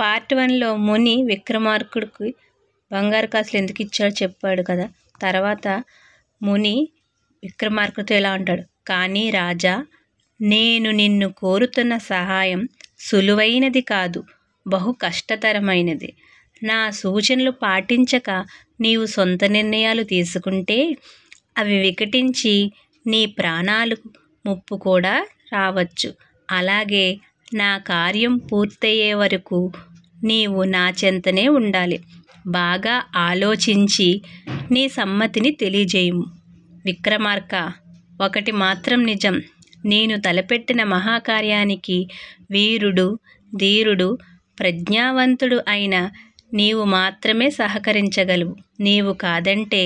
Part 1లో ముని విక్రమార్కుడికి బంగారు కాసులు ఎందుకు ఇచ్చాడో చెప్పాడు కదా. తర్వాత ముని విక్రమార్కుడితో ఇలా అంటాడు, కానీ రాజా, నేను నిన్ను కోరుతున్న సహాయం సులువైనది కాదు, బహు కష్టతరమైనది. నా సూచనలు పాటించక నీవు సొంత నిర్ణయాలు తీసుకుంటే అవి వికటించి నీ ప్రాణాలు ముప్పు కూడా రావచ్చు. అలాగే నా కార్యం పూర్తయ్యే వరకు నీవు నా చెంతనే ఉండాలి. బాగా ఆలోచించి నీ సమ్మతిని తెలియజేయము. విక్రమార్క, ఒకటి మాత్రం నిజం, నేను తలపెట్టిన మహాకార్యానికి వీరుడు, ధీరుడు, ప్రజ్ఞావంతుడు అయిన నీవు మాత్రమే సహకరించగలవు. నీవు కాదంటే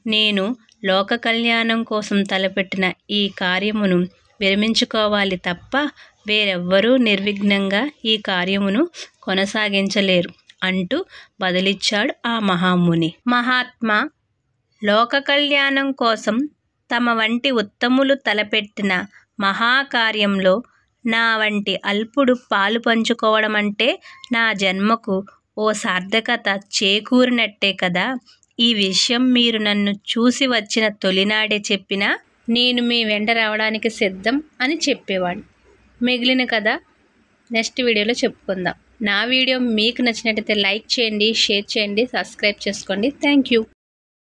నేను లోక కళ్యాణం కోసం తలపెట్టిన ఈ కార్యమును విరమించుకోవాలి తప్ప వేరెవ్వరూ నిర్విఘ్నంగా ఈ కార్యమును కొనసాగించలేరు అంటూ బదులిచ్చాడు ఆ మహాముని. మహాత్మా, లోక కళ్యాణం కోసం తమ వంటి ఉత్తములు తలపెట్టిన మహాకార్యంలో నా వంటి అల్పుడు పాలు పంచుకోవడం అంటే నా జన్మకు ఓ సార్థకత చేకూరినట్టే కదా. ఈ విషయం మీరు నన్ను చూసి వచ్చిన తొలినాడే చెప్పినా నేను మీ వెంట రావడానికి సిద్ధం అని చెప్పేవాడిని. మిగిలిన కథ నెక్స్ట్ వీడియోలో చెప్పుకుందాం. నా వీడియో మీకు నచ్చినట్టయితే లైక్ చేయండి, షేర్ చేయండి, సబ్స్క్రైబ్ చేసుకోండి. Thank you.